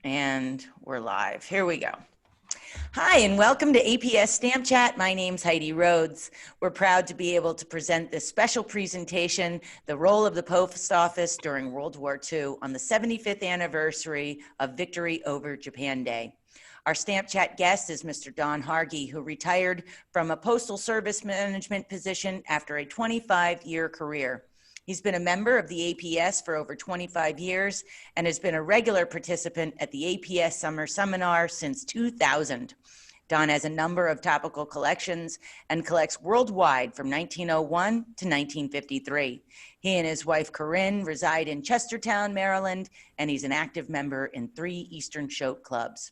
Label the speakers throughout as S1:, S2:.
S1: And we're live. Here we go. Hi, and welcome to APS Stamp Chat. My name's Heidi Rhodes. We're proud to be able to present this special presentation, The Role of the Post Office During World War II, on the 75th anniversary of Victory over Japan Day. Our Stamp Chat guest is Mr. Don Hargy, who retired from a postal service management position after a 25-year career. He's been a member of the APS for over 25 years and has been a regular participant at the APS Summer Seminar since 2000. Don has a number of topical collections and collects worldwide from 1901 to 1953. He and his wife Corinne reside in Chestertown, Maryland, and he's an active member in 3 Eastern Shote clubs.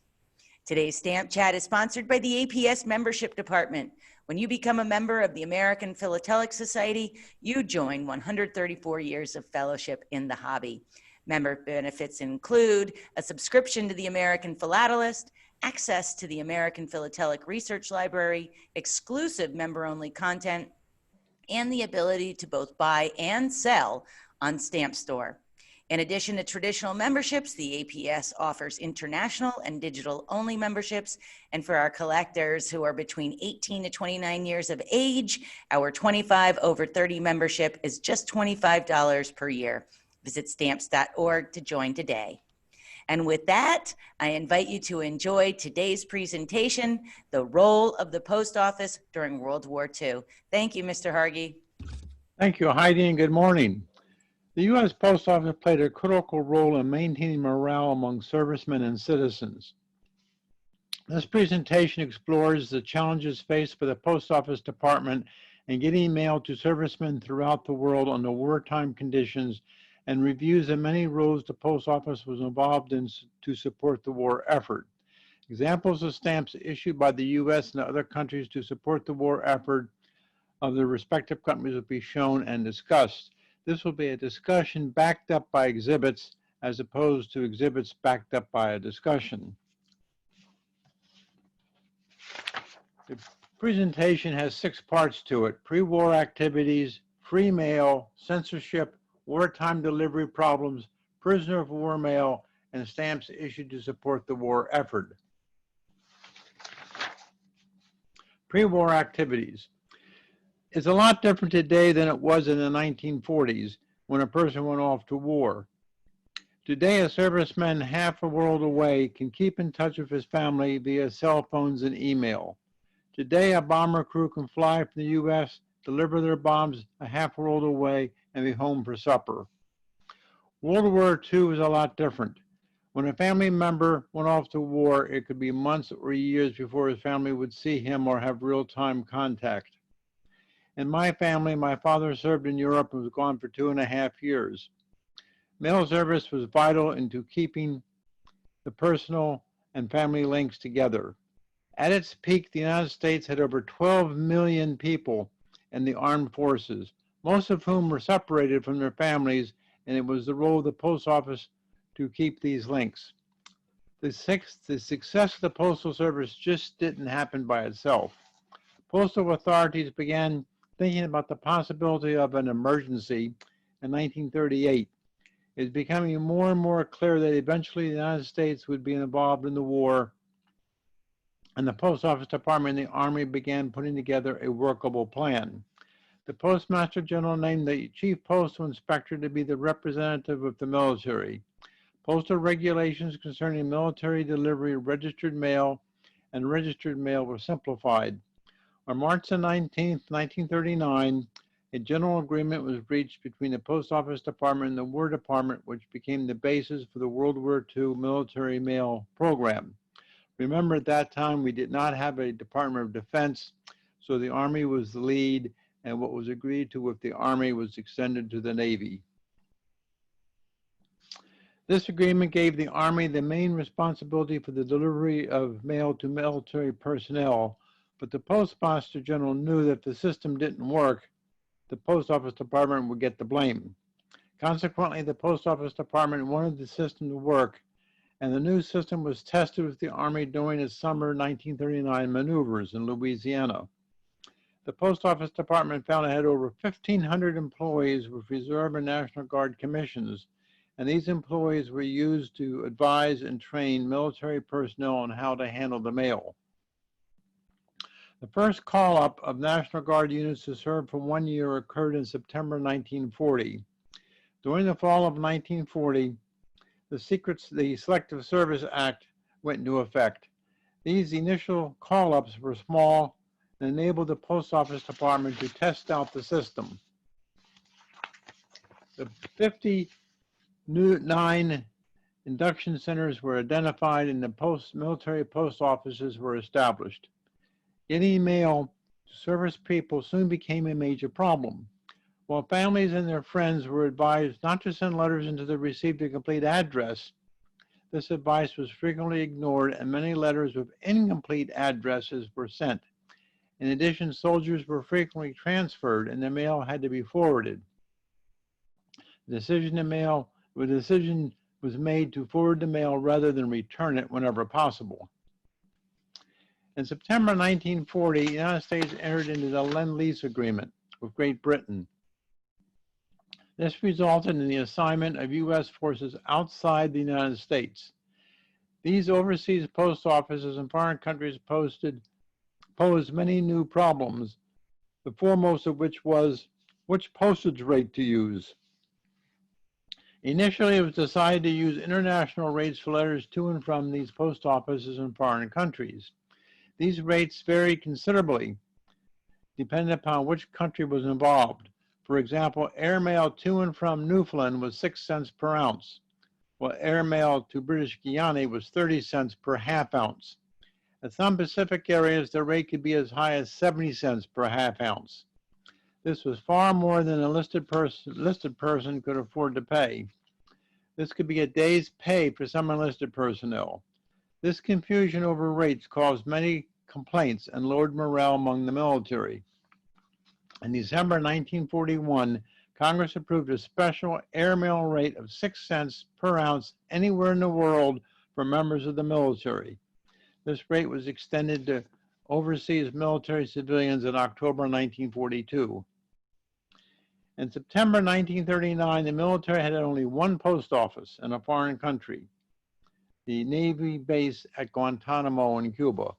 S1: Today's Stamp Chat is sponsored by the APS Membership Department. When you become a member of the American Philatelic Society, you join 134 years of fellowship in the hobby. Member benefits include a subscription to the American Philatelist, access to the American Philatelic Research Library, exclusive member-only content, and the ability to both buy and sell on Stamp Store. In addition to traditional memberships, the APS offers international and digital-only memberships. And for our collectors who are between 18 to 29 years of age, our 25 over 30 membership is just $25 per year. Visit stamps.org to join today. And with that, I invite you to enjoy today's presentation, The Role of the Post Office During World War II. Thank you, Mr. Hargy.
S2: Thank you, Heidi, and good morning. The U.S. Post Office played a critical role in maintaining morale among servicemen and citizens. This presentation explores the challenges faced by the Post Office Department in getting mail to servicemen throughout the world under wartime conditions and reviews the many roles the Post Office was involved in to support the war effort. Examples of stamps issued by the U.S. and other countries to support the war effort of the respective countries will be shown and discussed. This will be a discussion backed up by exhibits as opposed to exhibits backed up by a discussion. The presentation has 6 parts to it: pre-war activities, free mail, censorship, wartime delivery problems, prisoner of war mail, and stamps issued to support the war effort. Pre-war activities. It's a lot different today than it was in the 1940s when a person went off to war. Today, a serviceman half a world away can keep in touch with his family via cell phones and email. Today, a bomber crew can fly from the U.S., deliver their bombs a half world away, and be home for supper. World War II was a lot different. When a family member went off to war, it could be months or years before his family would see him or have real-time contact. In my family, my father served in Europe and was gone for 2.5 years. Mail service was vital into keeping the personal and family links together. At its peak, the United States had over 12 million people in the armed forces, most of whom were separated from their families, and it was the role of the Post Office to keep these links. The success of the Postal Service just didn't happen by itself. Postal authorities began thinking about the possibility of an emergency in 1938. It's becoming more and more clear that eventually the United States would be involved in the war, and the Post Office Department and the Army began putting together a workable plan. The Postmaster General named the Chief Postal Inspector to be the representative of the military. Postal regulations concerning military delivery of registered mail and registered mail were simplified. On March 19, 1939, a general agreement was reached between the Post Office Department and the War Department, which became the basis for the World War II military mail program. Remember, at that time, we did not have a Department of Defense, so the Army was the lead, and what was agreed to with the Army was extended to the Navy. This agreement gave the Army the main responsibility for the delivery of mail to military personnel, but the Postmaster General knew that if the system didn't work, the Post Office Department would get the blame. Consequently, the Post Office Department wanted the system to work, and the new system was tested with the Army during its summer 1939 maneuvers in Louisiana. The Post Office Department found it had over 1,500 employees with Reserve and National Guard commissions, and these employees were used to advise and train military personnel on how to handle the mail. The first call-up of National Guard units to serve for 1 year occurred in September 1940. During the fall of 1940, the Selective Service Act went into effect. These initial call-ups were small and enabled the Post Office Department to test out the system. The 59 induction centers were identified and the military post offices were established. Getting mail to service people soon became a major problem. While families and their friends were advised not to send letters until they received a complete address, this advice was frequently ignored and many letters with incomplete addresses were sent. In addition, soldiers were frequently transferred and their mail had to be forwarded. The decision was made to forward the mail rather than return it whenever possible. In September 1940, the United States entered into the Lend-Lease Agreement with Great Britain. This resulted in the assignment of U.S. forces outside the United States. These overseas post offices in foreign countries posed many new problems, the foremost of which was which postage rate to use. Initially, it was decided to use international rates for letters to and from these post offices in foreign countries. These rates varied considerably, depending upon which country was involved. For example, airmail to and from Newfoundland was 6 cents per ounce, while airmail to British Guiana was 30 cents per half ounce. In some Pacific areas, the rate could be as high as 70 cents per half ounce. This was far more than a listed person could afford to pay. This could be a day's pay for some enlisted personnel. This confusion over rates caused many complaints and lowered morale among the military. In December 1941, Congress approved a special airmail rate of 6 cents per ounce anywhere in the world for members of the military. This rate was extended to overseas military civilians in October 1942. In September 1939, the military had only one post office in a foreign country, the Navy base at Guantanamo in Cuba.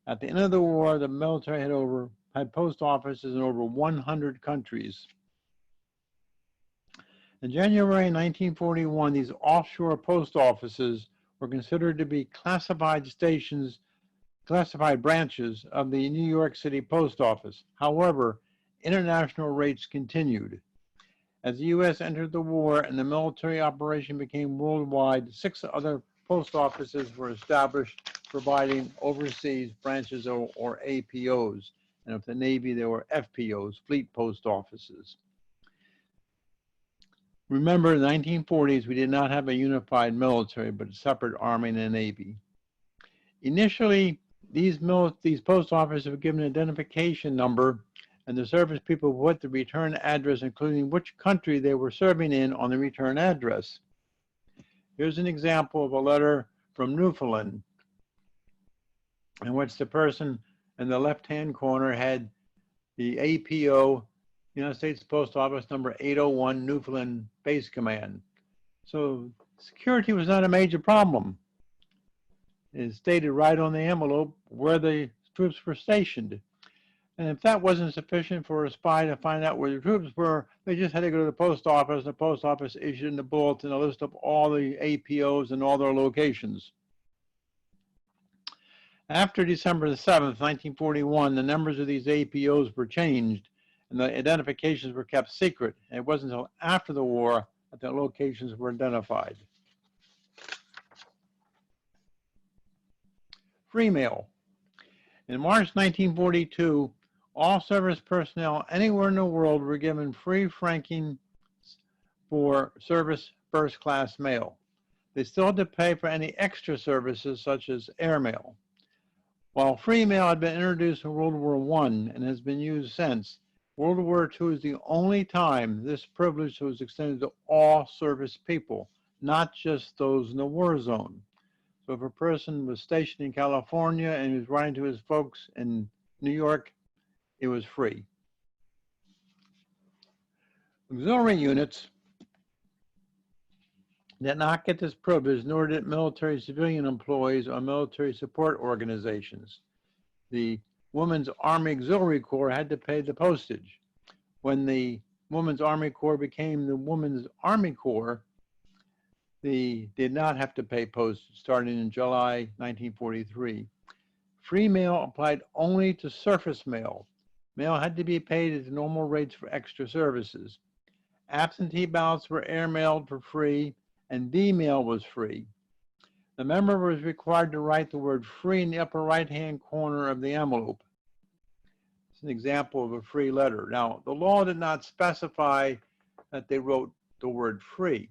S2: At the end of the war, the military had post offices in over 100 countries. In January 1941, these offshore post offices were considered to be classified branches of the New York City Post Office. However, international rates continued. As the U.S. entered the war and the military operation became worldwide, 6 other post offices were established, providing overseas branches or APOs. And with the Navy, there were FPOs, fleet post offices. Remember, in the 1940s, we did not have a unified military, but a separate Army and a Navy. Initially, these post offices were given an identification number, and the service people put the return address, including which country they were serving in, on the return address. Here's an example of a letter from Newfoundland, in which the person in the left-hand corner had the APO, United States Post Office number 801, Newfoundland Base Command. So security was not a major problem. It stated right on the envelope where the troops were stationed. And if that wasn't sufficient for a spy to find out where the troops were, they just had to go to the post office. The post office issued in the bulletin a list of all the APOs and all their locations. After December the 7th, 1941, the numbers of these APOs were changed and the identifications were kept secret. And it wasn't until after the war that the locations were identified. Free mail. In March 1942, all service personnel anywhere in the world were given free franking for service first-class mail. They still had to pay for any extra services such as airmail. While free mail had been introduced in World War I and has been used since, World War II is the only time this privilege was extended to all service people, not just those in the war zone. So if a person was stationed in California and he was writing to his folks in New York, it was free. Auxiliary units did not get this privilege, nor did military civilian employees or military support organizations. The Women's Army Auxiliary Corps had to pay the postage. When the Women's Army Corps became the Women's Army Corps, they did not have to pay postage starting in July 1943. Free mail applied only to surface mail. Mail had to be paid at the normal rates for extra services. Absentee ballots were airmailed for free, and D-mail was free. The member was required to write the word free in the upper right-hand corner of the envelope. It's an example of a free letter. Now, the law did not specify that they wrote the word free.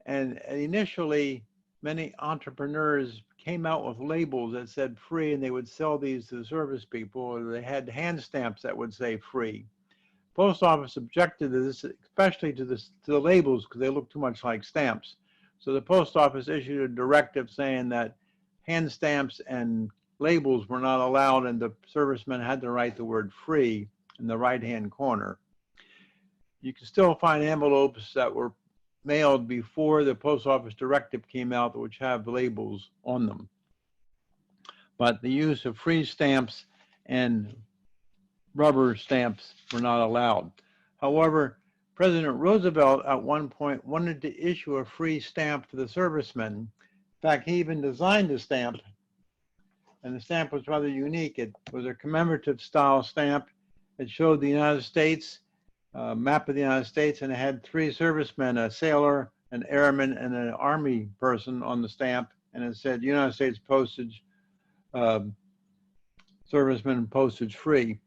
S2: And initially, many entrepreneurs came out with labels that said free, and they would sell these to the service people, or they had hand stamps that would say free. Post office objected to this, especially to the labels, because they look too much like stamps. So the post office issued a directive saying that hand stamps and labels were not allowed, and the servicemen had to write the word free in the right-hand corner. You can still find envelopes that were mailed before the post office directive came out, which have labels on them. But the use of free stamps and rubber stamps were not allowed. However, President Roosevelt at one point wanted to issue a free stamp for the servicemen. In fact, he even designed a stamp, and the stamp was rather unique. It was a commemorative style stamp. It showed the United States, a map of the United States, and it had three servicemen, a sailor, an airman, and an army person on the stamp, and it said United States postage, servicemen postage free.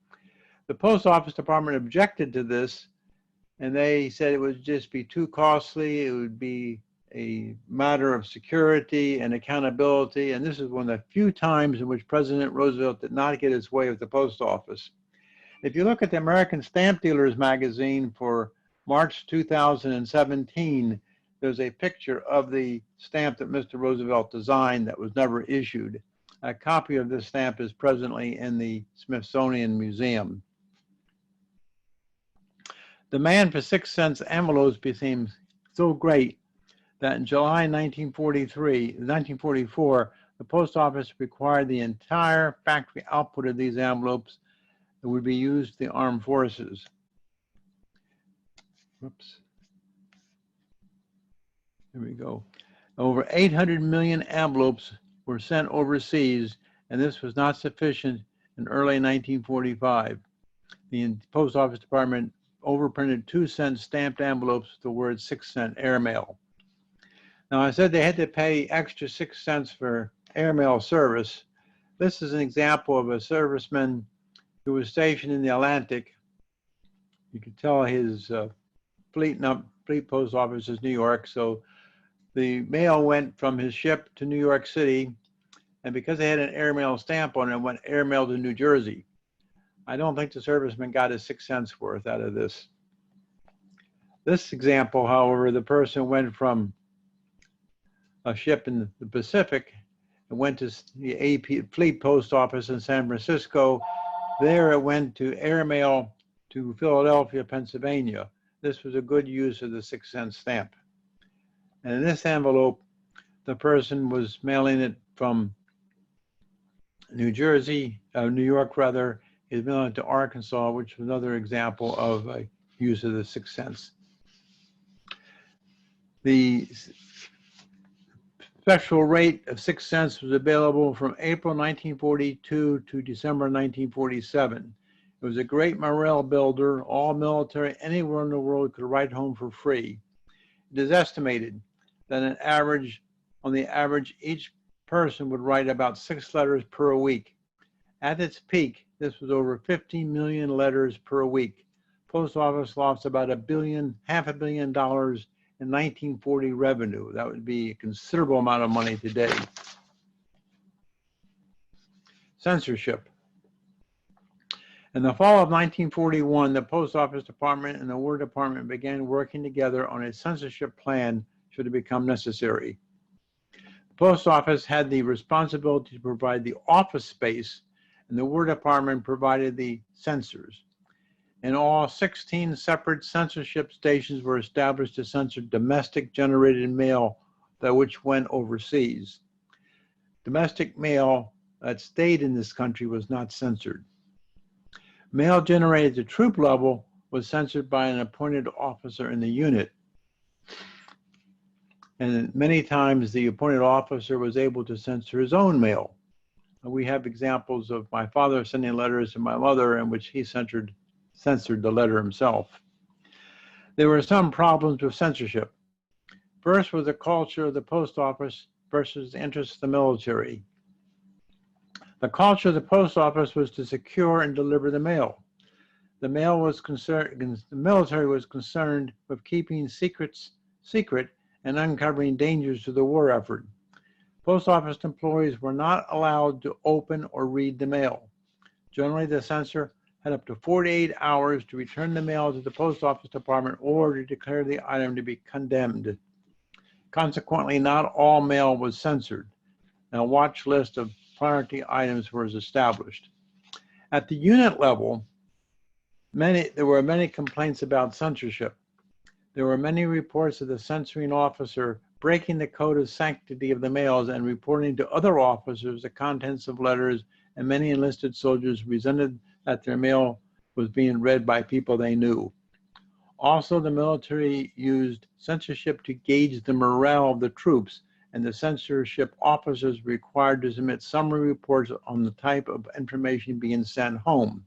S2: The Post Office Department objected to this, and they said it would just be too costly. It would be a matter of security and accountability, and this is one of the few times in which President Roosevelt did not get his way with the post office. If you look at the American Stamp Dealers magazine for March 2017, there's a picture of the stamp that Mr. Roosevelt designed that was never issued. A copy of this stamp is presently in the Smithsonian Museum. Demand for 6-cent envelopes became so great that in July 1944, the post office required the entire factory output of these envelopes that would be used in the armed forces. Whoops. There we go. Over 800 million envelopes were sent overseas, and this was not sufficient in early 1945. The Post Office Department overprinted 2-cent stamped envelopes with the word 6-cent airmail. Now, I said they had to pay extra 6 cents for airmail service. This is an example of a serviceman who was stationed in the Atlantic. You can tell his fleet post office is New York, so the mail went from his ship to New York City, and because they had an airmail stamp on it, it went airmail to New Jersey. I don't think the serviceman got his 6 cents worth out of this. This example, however, the person went from a ship in the Pacific and went to the AP Fleet Post Office in San Francisco. There it went to airmail to Philadelphia, Pennsylvania. This was a good use of the 6-cent stamp. And in this envelope, the person was mailing it from New York rather, is mailing it to Arkansas, which was another example of a use of the 6 cents. The special rate of 6 cents was available from April 1942 to December 1947. It was a great morale builder. All military anywhere in the world could write home for free. It is estimated that on the average, each person would write about 6 letters per week. At its peak, this was over 15 million letters per week. Post office lost about $500 million in 1940 revenue. That would be a considerable amount of money today. Censorship. In the fall of 1941, the Post Office Department and the War Department began working together on a censorship plan should it become necessary. The Post Office had the responsibility to provide the office space, and the War Department provided the censors. In all, 16 separate censorship stations were established to censor domestic generated mail that which went overseas. Domestic mail that stayed in this country was not censored. Mail generated at troop level was censored by an appointed officer in the unit. And many times the appointed officer was able to censor his own mail. We have examples of my father sending letters to my mother in which he censored the letter himself. There were some problems with censorship. First was the culture of the post office versus the interests of the military. The culture of the post office was to secure and deliver the mail. The military was concerned with keeping secrets secret and uncovering dangers to the war effort. Post office employees were not allowed to open or read the mail. Generally, the censor had up to 48 hours to return the mail to the post office department or to declare the item to be condemned. Consequently, not all mail was censored. A watch list of priority items was established. At the unit level, there were many complaints about censorship. There were many reports of the censoring officer breaking the code of sanctity of the mails and reporting to other officers the contents of letters, and many enlisted soldiers resented that their mail was being read by people they knew. Also, the military used censorship to gauge the morale of the troops, and the censorship officers required to submit summary reports on the type of information being sent home.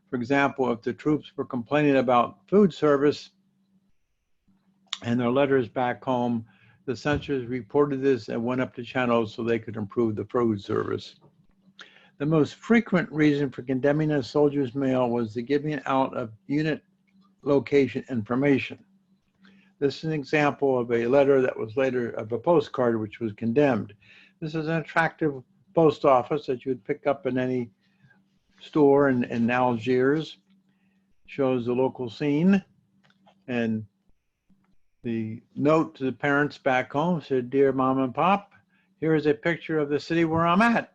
S2: For example, if the troops were complaining about food service and their letters back home, the censors reported this and went up to channels so they could improve the food service. The most frequent reason for condemning a soldier's mail was the giving out of unit location information. This is an example of a letter that was later of a postcard which was condemned. This is an attractive post office that you would pick up in any store in Algiers. Shows the local scene, and the note to the parents back home said, "Dear Mom and Pop, here is a picture of the city where I'm at."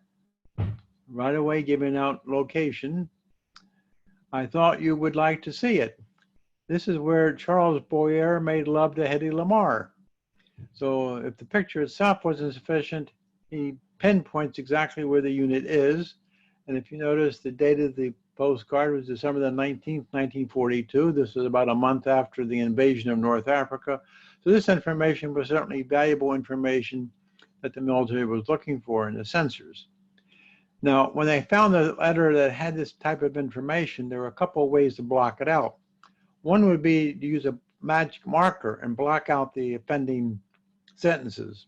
S2: Right away giving out location. "I thought you would like to see it. This is where Charles Boyer made love to Hedy Lamarr." So if the picture itself wasn't sufficient, he pinpoints exactly where the unit is. And if you notice, the date of the postcard was December the 19th, 1942. This is about a month after the invasion of North Africa. So this information was certainly valuable information that the military was looking for in the censors. Now, when they found a letter that had this type of information, there were a couple of ways to block it out. One would be to use a magic marker and block out the offending sentences.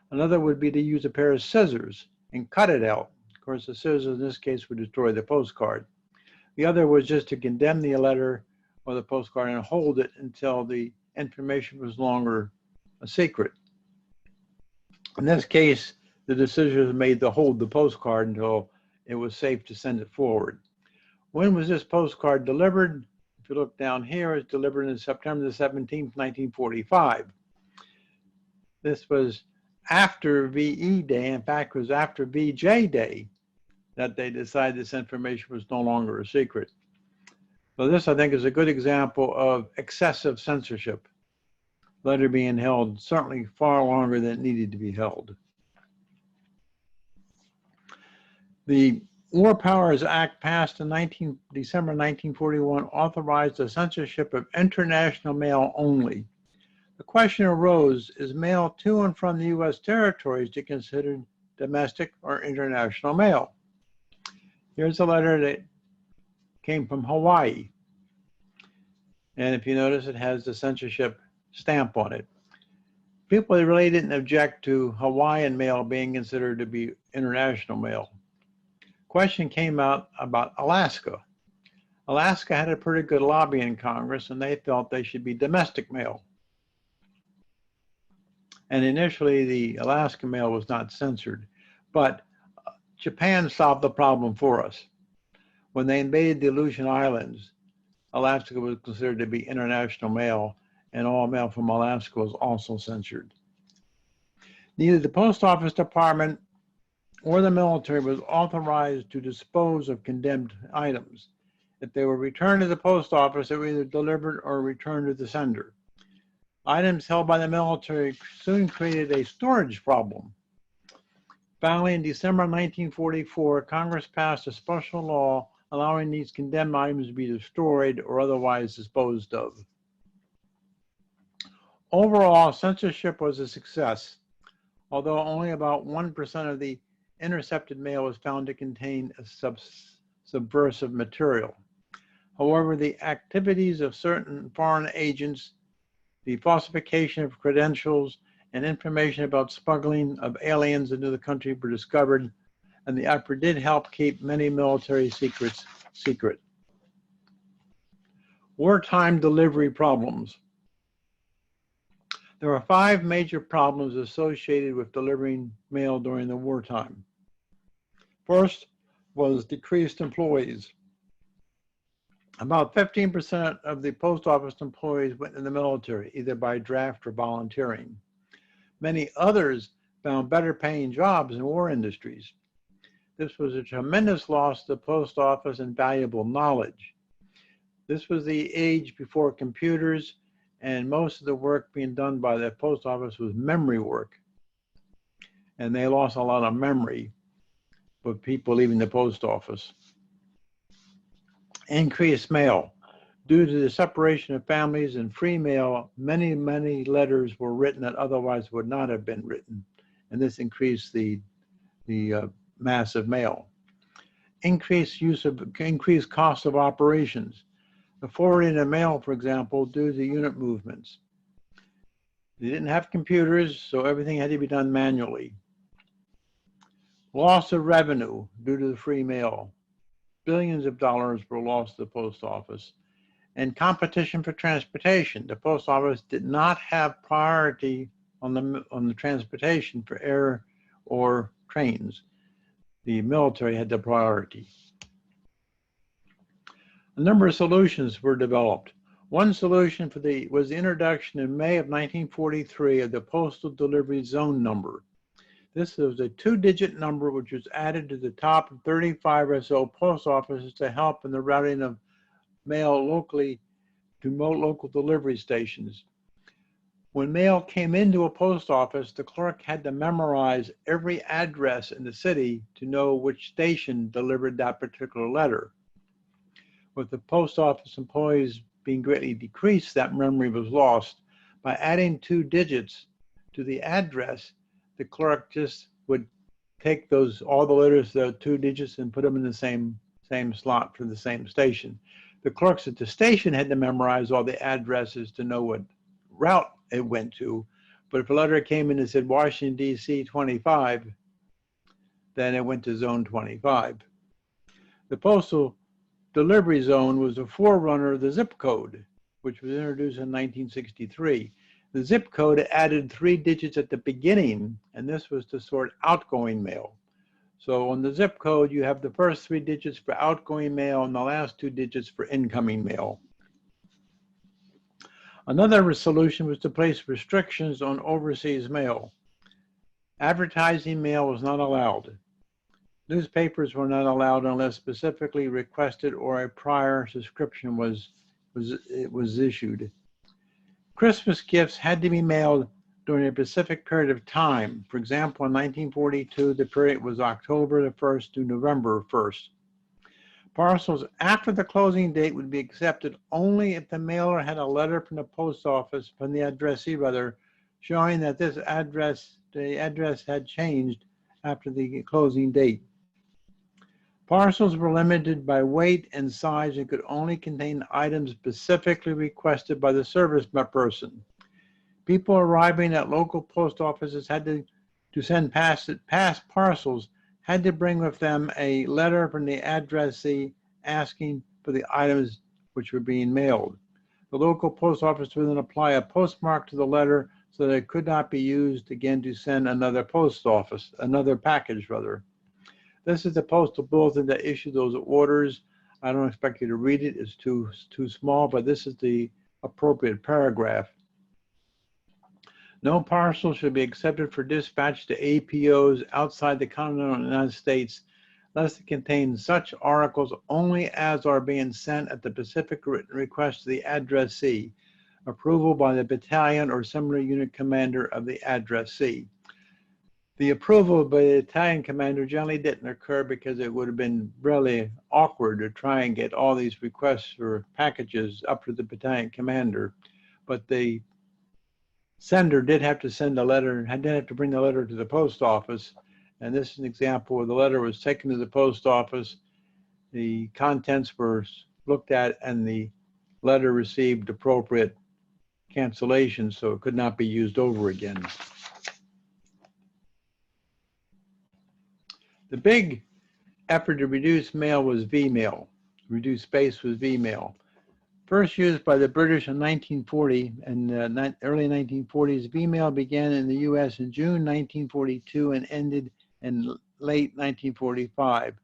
S2: Another would be to use a pair of scissors and cut it out. Of course, the scissors in this case would destroy the postcard. The other was just to condemn the letter or the postcard and hold it until the information was no longer a secret. In this case, the decision was made to hold the postcard until it was safe to send it forward. When was this postcard delivered? If you look down here, it's delivered on September the 17th, 1945. This was after VE Day. In fact, it was after VJ Day that they decided this information was no longer a secret. So this, I think, is a good example of excessive censorship. Letter being held certainly far longer than it needed to be held. The War Powers Act passed in December 1941 authorized the censorship of international mail only. The question arose, is mail to and from the U.S. territories to be considered domestic or international mail? Here's a letter that came from Hawaii. And if you notice, it has the censorship stamp on it. People really didn't object to Hawaiian mail being considered to be international mail. Question came out about Alaska. Alaska had a pretty good lobby in Congress, and they felt they should be domestic mail. And initially, the Alaska mail was not censored, but Japan solved the problem for us. When they invaded the Aleutian Islands, Alaska was considered to be international mail, and all mail from Alaska was also censored. Neither the Post Office Department or the military was authorized to dispose of condemned items. If they were returned to the post office, they were either delivered or returned to the sender. Items held by the military soon created a storage problem. Finally, in December 1944, Congress passed a special law allowing these condemned items to be destroyed or otherwise disposed of. Overall, censorship was a success, although only about 1% of the intercepted mail was found to contain a subversive material. However, the activities of certain foreign agents, the falsification of credentials, and information about smuggling of aliens into the country were discovered, and the effort did help keep many military secrets secret. Wartime delivery problems. There are 5 major problems associated with delivering mail during the wartime. First was decreased employees. About 15% of the post office employees went in the military, either by draft or volunteering. Many others found better paying jobs in war industries. This was a tremendous loss to the post office and valuable knowledge. This was the age before computers, and most of the work being done by the post office was memory work. And they lost a lot of memory with people leaving the post office. Increased mail. Due to the separation of families and free mail, many letters were written that otherwise would not have been written, and this increased the mass of mail. Increased cost of operations. The forwarding of mail, for example, due to unit movements. They didn't have computers, so everything had to be done manually. Loss of revenue due to the free mail. Billions of dollars were lost to the post office. And competition for transportation. The post office did not have priority on the transportation for air or trains. The military had the priority. A number of solutions were developed. One solution was the introduction in May of 1943 of the postal delivery zone number. This was a 2-digit number which was added to the top of 35 or so post offices to help in the routing of mail locally to local delivery stations. When mail came into a post office, the clerk had to memorize every address in the city to know which station delivered that particular letter. With the post office employees being greatly decreased, that memory was lost. By adding 2 digits to the address, the clerk just would take all the letters, the 2 digits, and put them in the same slot for the same station. The clerks at the station had to memorize all the addresses to know what route it went to. But if a letter came in and said Washington, D.C. 25, then it went to zone 25. The postal delivery zone was a forerunner of the zip code, which was introduced in 1963. The zip code added 3 digits at the beginning, and this was to sort outgoing mail. So on the zip code, you have the first 3 digits for outgoing mail and the last 2 digits for incoming mail. Another solution was to place restrictions on overseas mail. Advertising mail was not allowed. Newspapers were not allowed unless specifically requested or a prior subscription was issued. Christmas gifts had to be mailed during a specific period of time. For example, in 1942, the period was October the 1st to November 1st. Parcels after the closing date would be accepted only if the mailer had a letter from the post office, from the addressee rather, showing that the address had changed after the closing date. Parcels were limited by weight and size and could only contain items specifically requested by the service person. People arriving at local post offices had to send past parcels had to bring with them a letter from the addressee asking for the items which were being mailed. The local post office would then apply a postmark to the letter so that it could not be used again to send another package rather. This is the postal bulletin that issued those orders. I don't expect you to read it, it's too small, but this is the appropriate paragraph. No parcel should be accepted for dispatch to APOs outside the continental United States lest it contain such articles only as are being sent at the specific written request of the addressee, approval by the battalion or similar unit commander of the addressee. The approval by the battalion commander generally didn't occur because it would have been really awkward to try and get all these requests for packages up to the battalion commander. But the sender did have to send a letter and did have to bring the letter to the post office. And this is an example where the letter was taken to the post office, the contents were looked at, and the letter received appropriate cancellation, so it could not be used over again. The big effort to reduce mail was V-mail. Reduce space was V-mail. First used by the British in 1940 and early 1940s, V-mail began in the U.S. in June 1942 and ended in late 1945.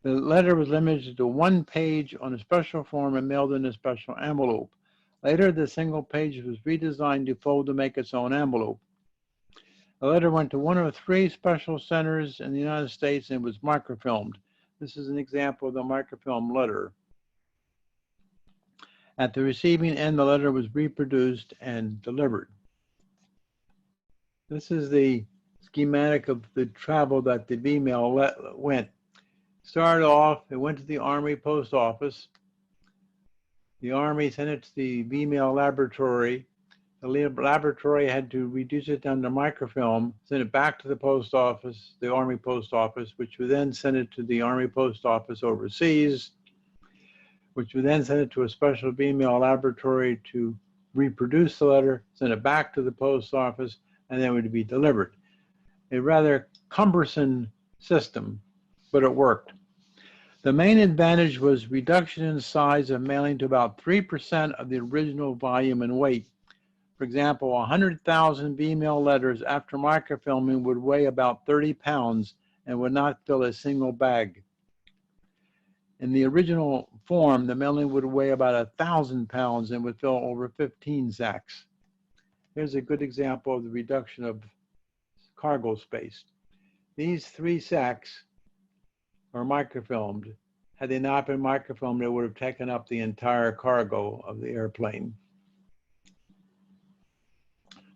S2: The letter was limited to one page on a special form and mailed in a special envelope. Later, the single page was redesigned to fold to make its own envelope. The letter went to one of three special centers in the United States and was microfilmed. This is an example of the microfilm letter. At the receiving end, the letter was reproduced and delivered. This is the schematic of the travel that the V-mail went. Started off, it went to the Army Post Office. The Army sent it to the V-mail laboratory. The laboratory had to reduce it down to microfilm, send it back to the post office, the Army Post Office, which would then send it to the Army Post Office overseas, which would then send it to a special V-mail laboratory to reproduce the letter, send it back to the post office, and then it would be delivered. A rather cumbersome system, but it worked. The main advantage was reduction in size of mailing to about 3% of the original volume and weight. For example, 100,000 V-mail letters after microfilming would weigh about 30 pounds and would not fill a single bag. In the original form, the mailing would weigh about 1,000 pounds and would fill over 15 sacks. Here's a good example of the reduction of cargo space. These 3 sacks are microfilmed. Had they not been microfilmed, it would have taken up the entire cargo of the airplane.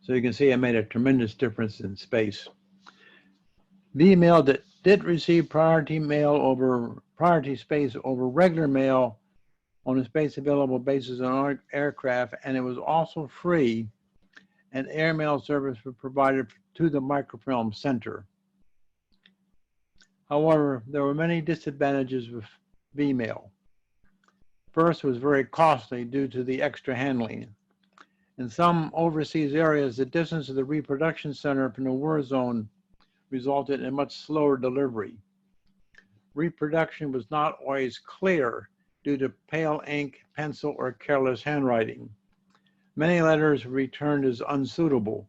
S2: So you can see it made a tremendous difference in space. V-mail that did receive priority space over regular mail on a space available basis on aircraft, and it was also free, and airmail service was provided to the microfilm center. However, there were many disadvantages with V-mail. First, it was very costly due to the extra handling. In some overseas areas, the distance of the reproduction center from the war zone resulted in much slower delivery. Reproduction was not always clear due to pale ink, pencil, or careless handwriting. Many letters were returned as unsuitable,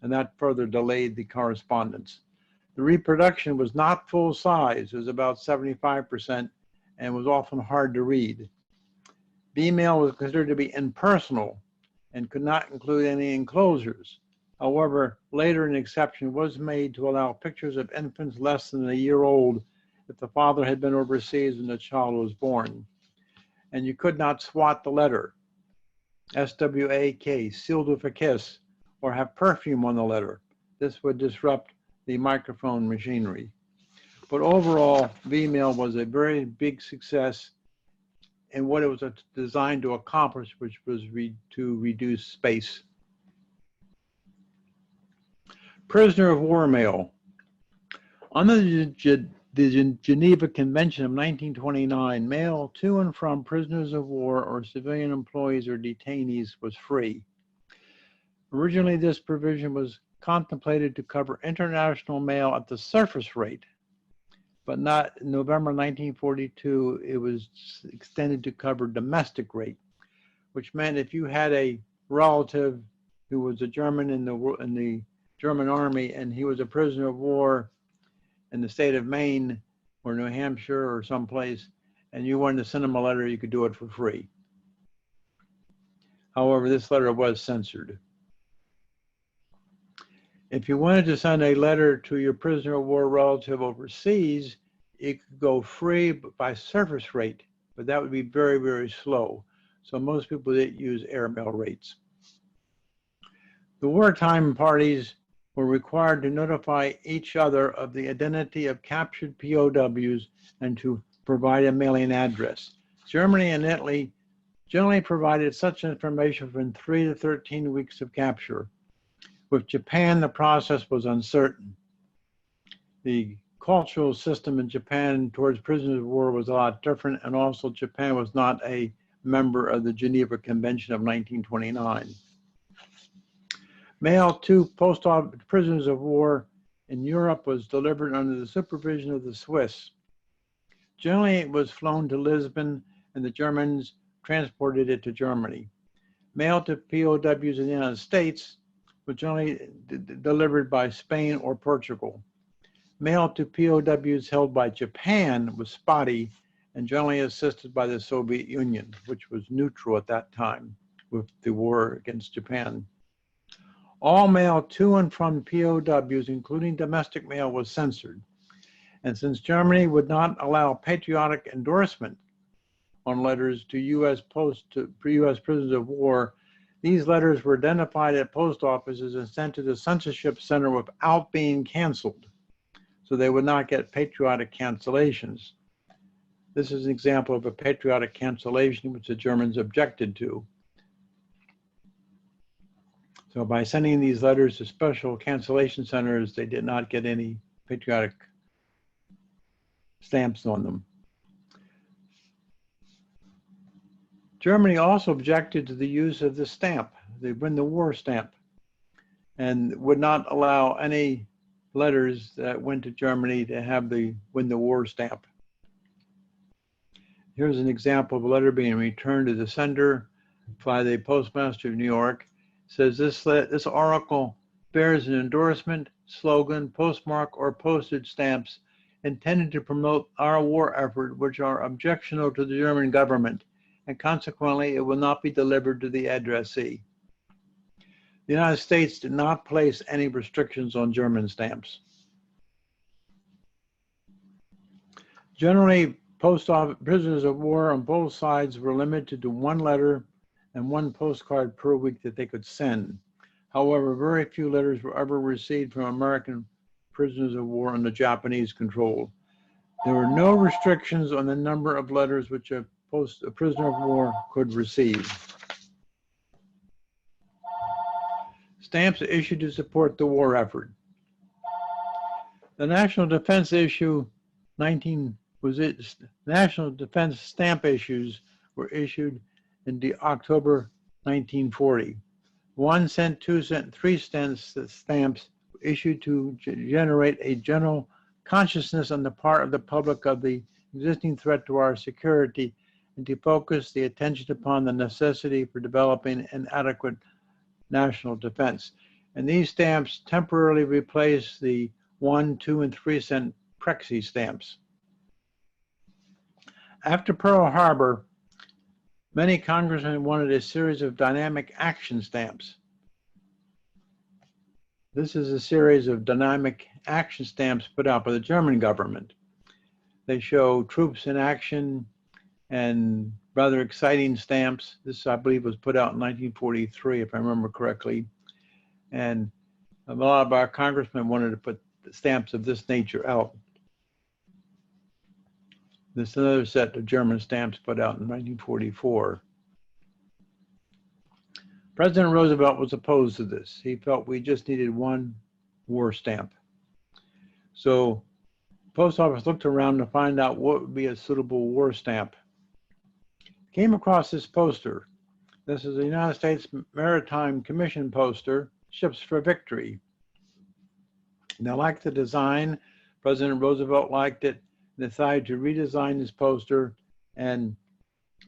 S2: and that further delayed the correspondence. The reproduction was not full size, it was about 75%, and was often hard to read. V-mail was considered to be impersonal and could not include any enclosures. However, later an exception was made to allow pictures of infants less than a year old if the father had been overseas when the child was born. And you could not swat the letter, SWAK, sealed with a kiss, or have perfume on the letter. This would disrupt the microphone machinery. But overall, V-mail was a very big success in what it was designed to accomplish, which was to reduce space. Prisoner of war mail. Under the Geneva Convention of 1929, mail to and from prisoners of war or civilian employees or detainees was free. Originally, this provision was contemplated to cover international mail at the surface rate, but not in November 1942, it was extended to cover domestic rate, which meant if you had a relative who was a German in the German army and he was a prisoner of war in the state of Maine or New Hampshire or someplace, and you wanted to send him a letter, you could do it for free. However, this letter was censored. If you wanted to send a letter to your prisoner of war relative overseas, it could go free by surface rate, but that would be very, very slow. So most people didn't use airmail rates. The wartime parties were required to notify each other of the identity of captured POWs and to provide a mailing address. Germany and Italy generally provided such information within 3 to 13 weeks of capture. With Japan, the process was uncertain. The cultural system in Japan towards prisoners of war was a lot different, and also Japan was not a member of the Geneva Convention of 1929. Mail to prisoners of war in Europe was delivered under the supervision of the Swiss. Generally, it was flown to Lisbon, and the Germans transported it to Germany. Mail to POWs in the United States was generally delivered by Spain or Portugal. Mail to POWs held by Japan was spotty and generally assisted by the Soviet Union, which was neutral at that time with the war against Japan. All mail to and from POWs, including domestic mail, was censored. And since Germany would not allow patriotic endorsement on letters to U.S. prisoners of war, these letters were identified at post offices and sent to the censorship center without being canceled, so they would not get patriotic cancellations. This is an example of a patriotic cancellation which the Germans objected to. So by sending these letters to special cancellation centers, they did not get any patriotic stamps on them. Germany also objected to the use of the stamp, the Win the War stamp, and would not allow any letters that went to Germany to have the Win the War stamp. Here's an example of a letter being returned to the sender by the Postmaster of New York. It says this article bears an endorsement, slogan, postmark, or postage stamps intended to promote our war effort, which are objectionable to the German government, and consequently it will not be delivered to the addressee. The United States did not place any restrictions on German stamps. Generally, prisoners of war on both sides were limited to one letter and one postcard per week that they could send. However, very few letters were ever received from American prisoners of war under Japanese control. There were no restrictions on the number of letters which a prisoner of war could receive. Stamps issued to support the war effort. The National Defense National Defense stamp issues were issued in October 1940. 1 cent, 2 cent, 3 cent stamps were issued to generate a general consciousness on the part of the public of the existing threat to our security and to focus the attention upon the necessity for developing an adequate national defense. And these stamps temporarily replaced the 1, 2, and 3 cent Prexy stamps. After Pearl Harbor, many congressmen wanted a series of dynamic action stamps. This is a series of dynamic action stamps put out by the German government. They show troops in action and rather exciting stamps. This, I believe, was put out in 1943, if I remember correctly. And a lot of our congressmen wanted to put stamps of this nature out. This is another set of German stamps put out in 1944. President Roosevelt was opposed to this. He felt we just needed one war stamp. So the post office looked around to find out what would be a suitable war stamp. Came across this poster. This is a United States Maritime Commission poster, Ships for Victory. And I liked the design. President Roosevelt liked it, decided to redesign this poster and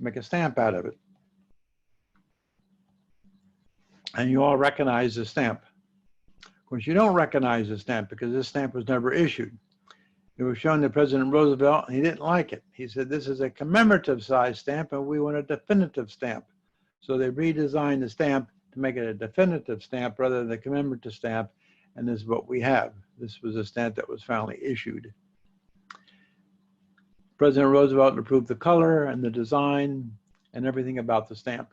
S2: make a stamp out of it. And you all recognize the stamp. Of course, you don't recognize the stamp because this stamp was never issued. It was shown to President Roosevelt and he didn't like it. He said, this is a commemorative size stamp and we want a definitive stamp. So they redesigned the stamp to make it a definitive stamp rather than a commemorative stamp. And this is what we have. This was a stamp that was finally issued. President Roosevelt approved the color and the design and everything about the stamp.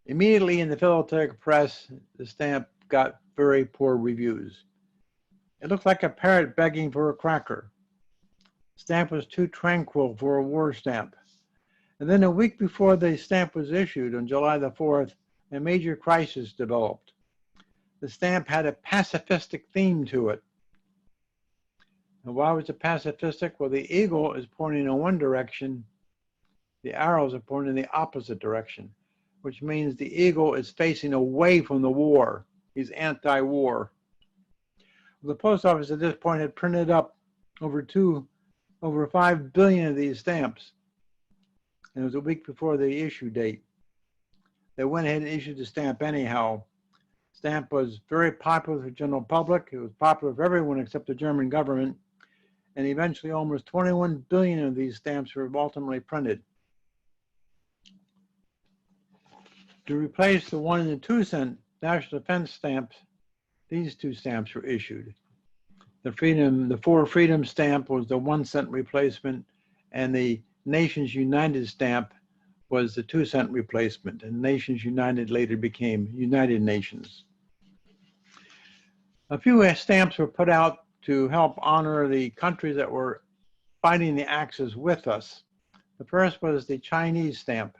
S2: Immediately in the Philadelphia press, the stamp got very poor reviews. It looked like a parrot begging for a cracker. The stamp was too tranquil for a war stamp. And then a week before the stamp was issued, on July the 4th, a major crisis developed. The stamp had a pacifistic theme to it. And why was it pacifistic? Well, the eagle is pointing in one direction, the arrows are pointing in the opposite direction, which means the eagle is facing away from the war. He's anti-war. The post office at this point had printed up over 5 billion of these stamps. And it was a week before the issue date. They went ahead and issued the stamp anyhow. Stamp was very popular with the general public. It was popular for everyone except the German government. And eventually almost 21 billion of these stamps were ultimately printed. To replace the 1 and the 2 cent national defense stamps, these 2 stamps were issued. The 4 Freedom stamp was the 1 cent replacement, and the Nations United stamp was the 2 cent replacement, and Nations United later became United Nations. A few stamps were put out to help honor the countries that were fighting the Axis with us. The first was the Chinese stamp,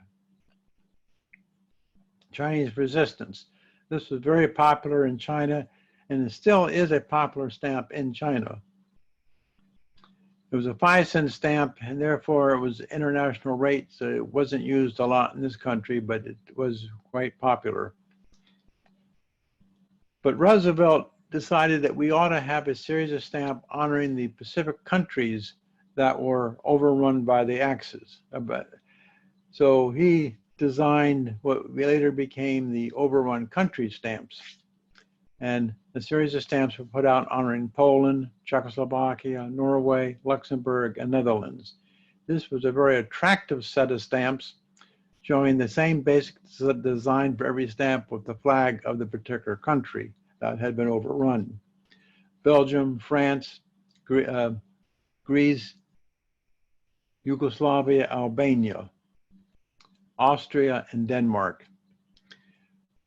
S2: Chinese resistance. This was very popular in China, and it still is a popular stamp in China. It was a 5 cent stamp, and therefore it was international rate, so it wasn't used a lot in this country, but it was quite popular. But Roosevelt decided that we ought to have a series of stamps honoring the Pacific countries that were overrun by the Axis. So he designed what later became the overrun country stamps. And a series of stamps were put out honoring Poland, Czechoslovakia, Norway, Luxembourg, and Netherlands. This was a very attractive set of stamps showing the same basic design for every stamp with the flag of the particular country that had been overrun. Belgium, France, Greece, Yugoslavia, Albania, Austria, and Denmark.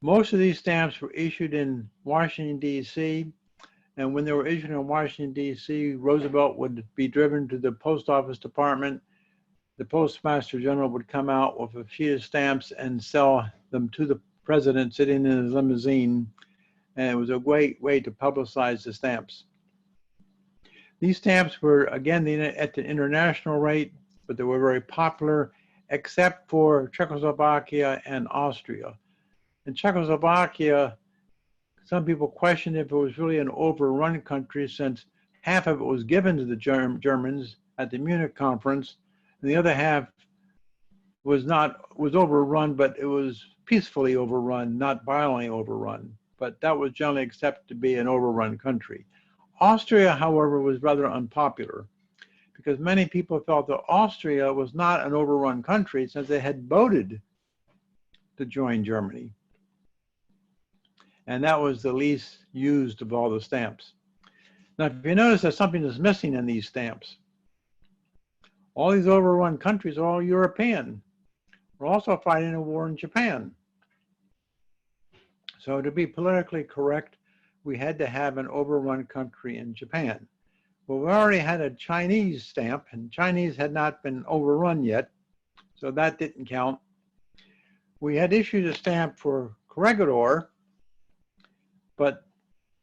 S2: Most of these stamps were issued in Washington, D.C., and when they were issued in Washington, D.C., Roosevelt would be driven to the post office department. The postmaster general would come out with a sheet of stamps and sell them to the president sitting in his limousine, and it was a great way to publicize the stamps. These stamps were, again, at the international rate, but they were very popular, except for Czechoslovakia and Austria. In Czechoslovakia, some people questioned if it was really an overrun country, since half of it was given to the Germans at the Munich conference, and the other half was overrun, but it was peacefully overrun, not violently overrun. But that was generally accepted to be an overrun country. Austria, however, was rather unpopular because many people felt that Austria was not an overrun country since they had voted to join Germany. And that was the least used of all the stamps. Now, if you notice, there's something that's missing in these stamps. All these overrun countries are all European. We're also fighting a war in Japan. So to be politically correct, we had to have an overrun country in Japan. Well, we already had a Chinese stamp, and Chinese had not been overrun yet, so that didn't count. We had issued a stamp for Corregidor, but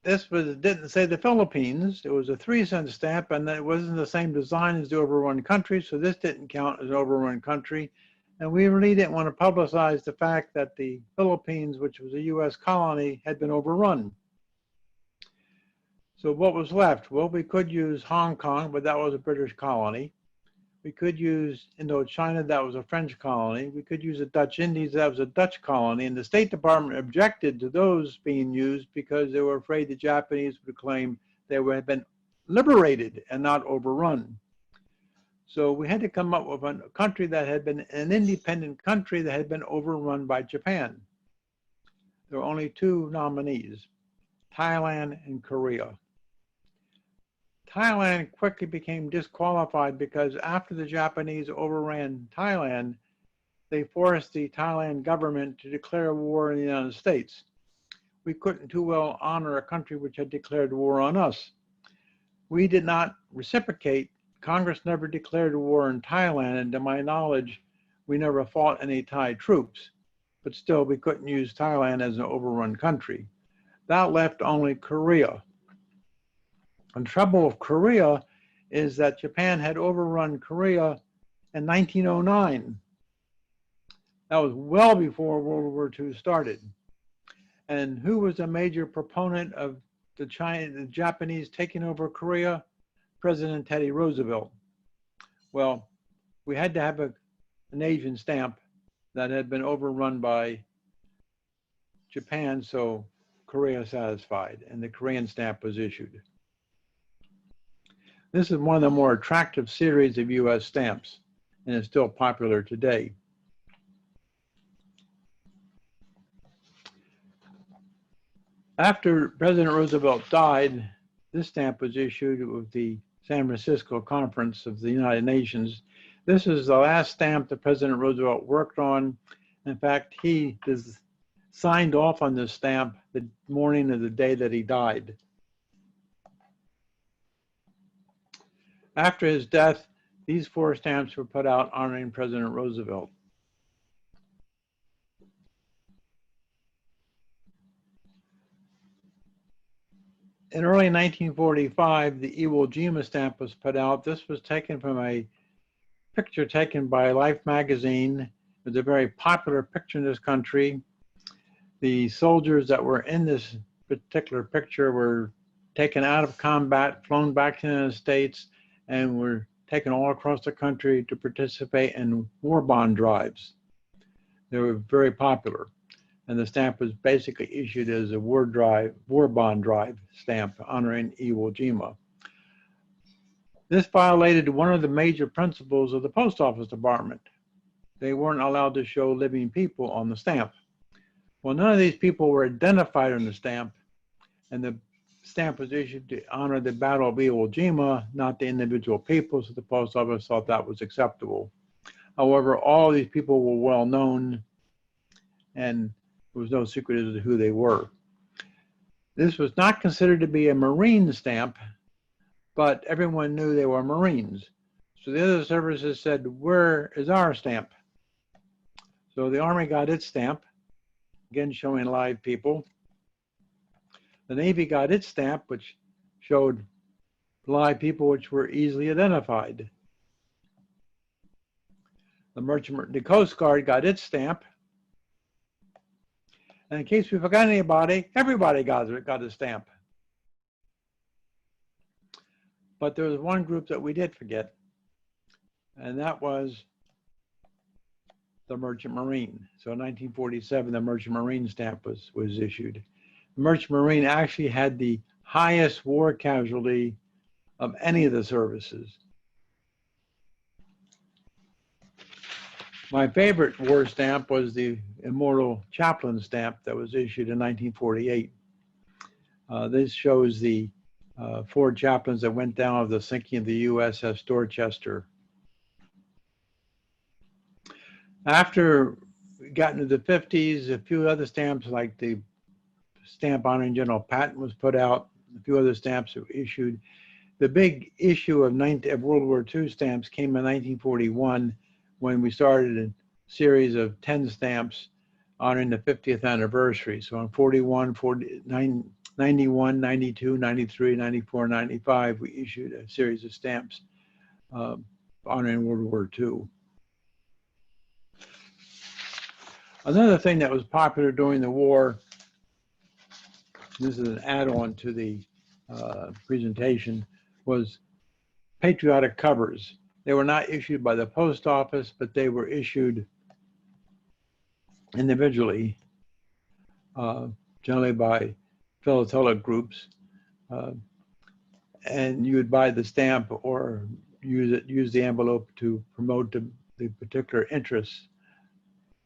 S2: this didn't say the Philippines. It was a 3 cent stamp, and it wasn't the same design as the overrun country, so this didn't count as an overrun country. And we really didn't want to publicize the fact that the Philippines, which was a U.S. colony, had been overrun. So what was left? Well, we could use Hong Kong, but that was a British colony. We could use Indochina, that was a French colony. We could use the Dutch Indies, that was a Dutch colony. And the State Department objected to those being used because they were afraid the Japanese would claim they had been liberated and not overrun. So we had to come up with a country that had been an independent country that had been overrun by Japan. There were only 2 nominees, Thailand and Korea. Thailand quickly became disqualified because after the Japanese overran Thailand, they forced the Thailand government to declare war on the United States. We couldn't too well honor a country which had declared war on us. We did not reciprocate. Congress never declared war in Thailand, and to my knowledge, we never fought any Thai troops. But still, we couldn't use Thailand as an overrun country. That left only Korea. And the trouble with Korea is that Japan had overrun Korea in 1909. That was well before World War II started. And who was a major proponent of the Japanese taking over Korea? President Teddy Roosevelt. Well, we had to have an Asian stamp that had been overrun by Japan, so Korea satisfied, and the Korean stamp was issued. This is one of the more attractive series of US stamps, and it's still popular today. After President Roosevelt died, this stamp was issued with the San Francisco Conference of the United Nations. This is the last stamp that President Roosevelt worked on. In fact, he signed off on this stamp the morning of the day that he died. After his death, these 4 stamps were put out honoring President Roosevelt. In early 1945, the Iwo Jima stamp was put out. This was taken from a picture taken by Life magazine. It was a very popular picture in this country. The soldiers that were in this particular picture were taken out of combat, flown back to the United States, and were taken all across the country to participate in war bond drives. They were very popular. And the stamp was basically issued as a war bond drive stamp honoring Iwo Jima. This violated one of the major principles of the Post Office Department. They weren't allowed to show living people on the stamp. Well, none of these people were identified on the stamp, and the stamp was issued to honor the Battle of Iwo Jima, not the individual people, so the Post Office thought that was acceptable. However, all these people were well known, and there was no secret as to who they were. This was not considered to be a Marine stamp, but everyone knew they were Marines. So the other services said, "Where is our stamp?" So the Army got its stamp, again showing live people. The Navy got its stamp, which showed live people which were easily identified. The Coast Guard got its stamp. And in case we forgot anybody, everybody got a stamp. But there was one group that we did forget, and that was the Merchant Marine. So in 1947, the Merchant Marine stamp was issued. The Merchant Marine actually had the highest war casualty of any of the services. My favorite war stamp was the Immortal Chaplain stamp that was issued in 1948. This shows the 4 chaplains that went down of the sinking of the USS Dorchester. After we got into the 50s, a few other stamps like the stamp honoring General Patton was put out, a few other stamps were issued. The big issue of World War II stamps came in 1941 when we started a series of 10 stamps honoring the 50th anniversary. So in 41, 91, 92, 93, 94, 95, we issued a series of stamps honoring World War II. Another thing that was popular during the war, this is an add-on to the presentation, was patriotic covers. They were not issued by the post office, but they were issued individually, generally by philatelic groups. And you would buy the stamp or use the envelope to promote the particular interests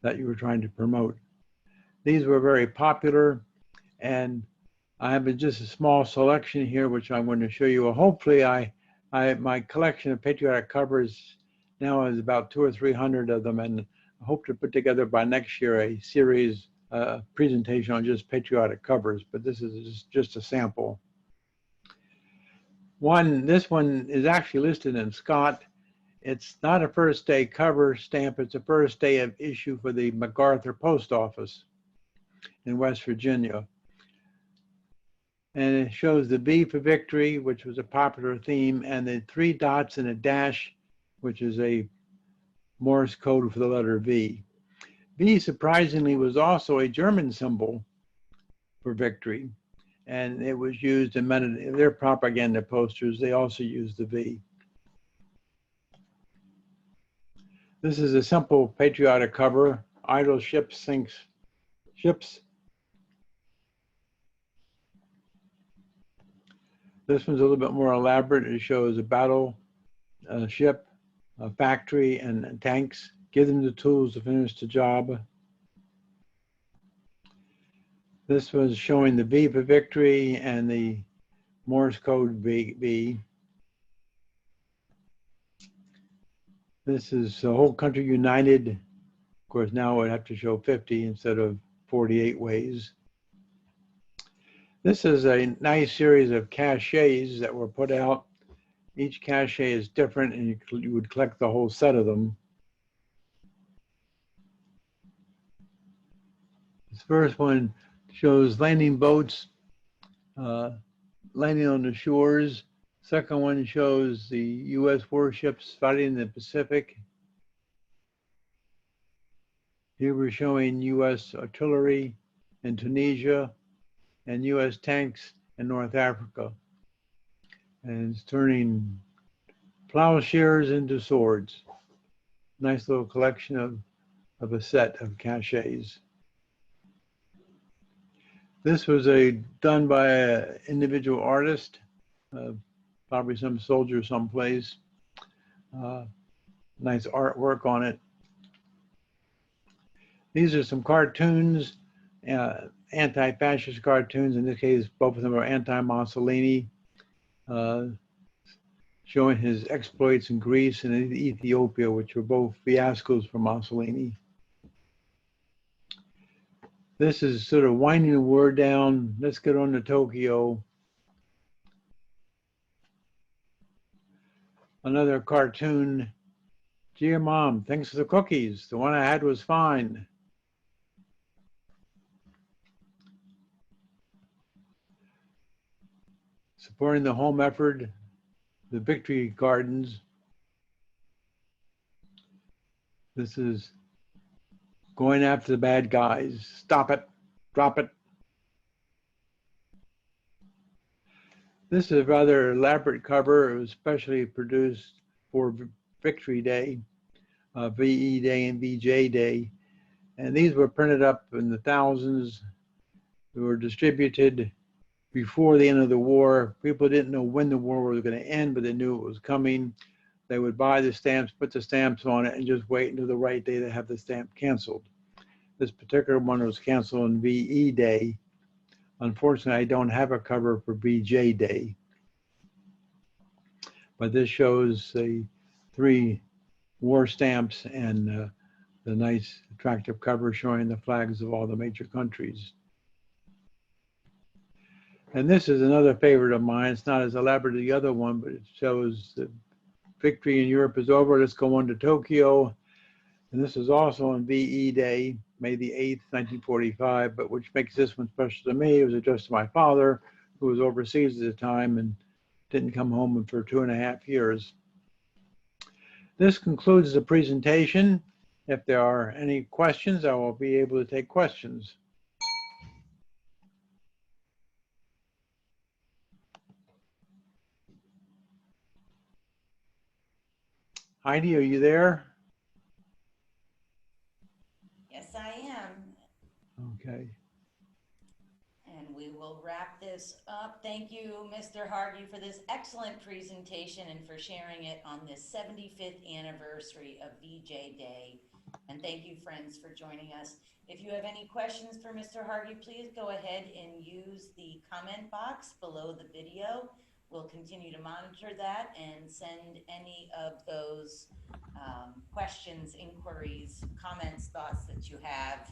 S2: that you were trying to promote. These were very popular, and I have just a small selection here, which I'm going to show you. Well, hopefully, my collection of patriotic covers now is about 200 or 300 of them, and I hope to put together by next year a series presentation on just patriotic covers. But this is just a sample. This one is actually listed in Scott. It's not a first day cover stamp. It's a first day of issue for the MacArthur Post Office in West Virginia. And it shows the V for victory, which was a popular theme, and the 3 dots and a dash, which is a Morse code for the letter V. V, surprisingly, was also a German symbol for victory, and it was used in their propaganda posters. They also used the V. This is a simple patriotic cover. Idle ships sinks ships. This one's a little bit more elaborate. It shows a battle ship, a factory, and tanks. Give them the tools to finish the job. This was showing the V for victory and the Morse code V. This is the whole country united. Of course, now it would have to show 50 instead of 48 ways. This is a nice series of cachets that were put out. Each cachet is different, and you would collect the whole set of them. This first one shows landing boats landing on the shores. Second one shows the U.S. warships fighting in the Pacific. Here we're showing U.S. artillery in Tunisia and U.S. tanks in North Africa. And it's turning plowshares into swords. Nice little collection of a set of cachets. This was done by an individual artist, probably some soldier someplace. Nice artwork on it. These are some cartoons, anti-fascist cartoons. In this case, both of them are anti-Mussolini, showing his exploits in Greece and Ethiopia, which were both fiascos for Mussolini. This is sort of winding the war down. Let's get on to Tokyo. Another cartoon. Dear Mom, thanks for the cookies. The one I had was fine. Supporting the home effort, the Victory Gardens. This is going after the bad guys. Stop it, drop it. This is a rather elaborate cover. It was specially produced for Victory Day, VE Day and VJ Day. And these were printed up in the thousands. They were distributed before the end of the war. People didn't know when the war was going to end, but they knew it was coming. They would buy the stamps, put the stamps on it, and just wait until the right day to have the stamp canceled. This particular one was canceled on VE Day. Unfortunately, I don't have a cover for VJ Day. But this shows the 3 war stamps and the nice attractive cover showing the flags of all the major countries. And this is another favorite of mine. It's not as elaborate as the other one, but it shows the victory in Europe is over. Let's go on to Tokyo. And this is also on VE Day, May the 8th, 1945, but which makes this one special to me. It was addressed to my father, who was overseas at the time and didn't come home for 2.5 years. This concludes the presentation. If there are any questions, I will be able to take questions. Heidi, are you there?
S1: Yes, I am.
S2: Okay.
S1: And we will wrap this up. Thank you, Mr. Hargy, for this excellent presentation and for sharing it on this 75th anniversary of VJ Day And thank you, friends, for joining us. If you have any questions for Mr. Hargy, please go ahead and use the comment box below the video. We'll continue to monitor that and send any of those questions, inquiries, comments, thoughts that you have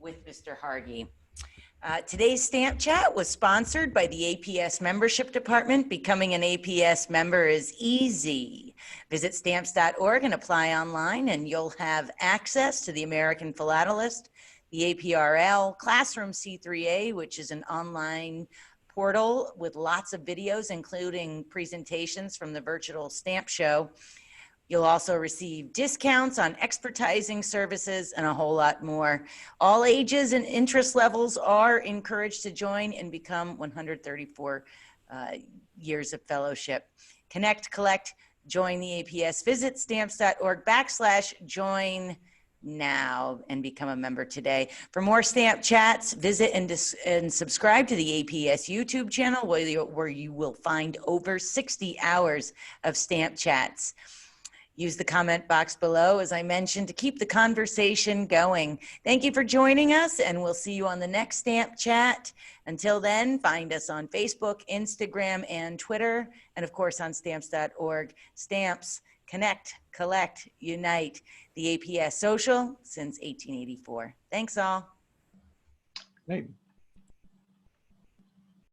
S1: with Mr. Hargy. Today's Stamp Chat was sponsored by the APS Membership Department. Becoming an APS member is easy. Visit stamps.org and apply online, and you'll have access to the American Philatelist, the APRL, Classroom C3A, which is an online portal with lots of videos, including presentations from the virtual stamp show. You'll also receive discounts on expertising services and a whole lot more. All ages and interest levels are encouraged to join and become 134 years of fellowship. Connect, collect, join the APS. Visit stamps.org/join now and become a member today. For more stamp chats, visit and subscribe to the APS YouTube channel where you will find over 60 hours of stamp chats. Use the comment box below, as I mentioned, to keep the conversation going. Thank you for joining us, and we'll see you on the next Stamp Chat. Until then, find us on Facebook, Instagram, and Twitter, and of course on stamps.org. Stamps, connect, collect, unite. The APS social since 1884. Thanks all.
S2: Hey.